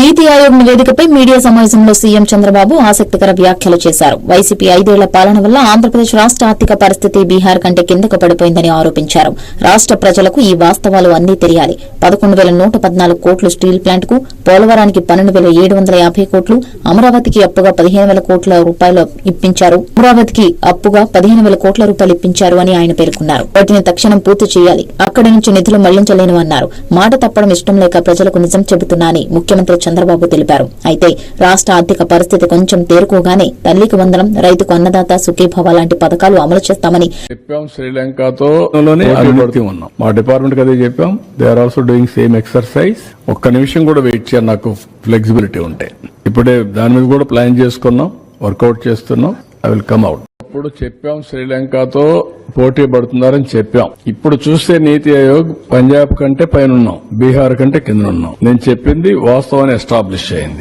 నీతి Aayog నివేదికపై media సమావేశంలో CM Chandrababu ఆసక్తికర వ్యాఖ్యలు చేశారు. వైసీపీ 5 ఏళ్ల పాలన వల్ల ఆంధ్రప్రదేశ్ రాష్ట ఆర్థిక పరిస్థితి బీహార్ కంటే కిందకు పడిపోయిందని ఆరోపించారు. రాష్ట ప్రజలకు ఈ వాస్తవాలు అన్నీ తెలియాలి. 11,114 కోట్లు స్టీల్ ప్లాంట్ కు, పోలవరానికి 12,750 కోట్లు, అమరావతికి అప్పుగా 15,000 కోట్ల రూపాయలు ఇప్పించారు. అమరావతికి అప్పుగా 15,000 కోట్ల రూపాయలు ఇప్పించారు అని ఆయన పేర్కొన్నారు. వాటిని తక్షణం పూర్తి చేయాలి. అక్కడి నుంచి నిధులు మళ్లించలేనివన్నారు. మాట తప్పడం ఇష్టం లేక ప్రజలకు నిజం చెబుతున్నా అని ముఖ్యమంత్రి చంద్రబాబు తెలిపారు. అయితే రాష్ట ఆర్థిక పరిస్థితి కొంచెం తేరుకోగానే తల్లికి వందనం, రైతుకు అన్నదాత, సుఖీభవ లాంటి పథకాలు అమలు చేస్తామని చెప్పాం. శ్రీలంకతో ఉన్నాం. మా డిపార్ట్మెంట్ అదే చెప్పాం. They are also doing same exercise. ఒక్క నిమిషం కూడా వెయిట్ చేయాలి. నాకు ఫ్లెక్సిబిలిటీ ఉంటే ఇప్పుడే దాని మీద కూడా ప్లాన్ చేసుకున్నాం, వర్కౌట్ చేస్తున్నాం. I will come out. అప్పుడు చెప్పాం శ్రీలంకతో పోటీ పడుతున్నారని చెప్పాం. ఇప్పుడు చూస్తే నీతి ఆయోగ్ పంజాబ్ కంటే పైన ఉన్నాం, బీహార్ కంటే కింద ఉన్నాం. నేను చెప్పింది వాస్తవాన్ని ఎస్టాబ్లిష్ అయింది.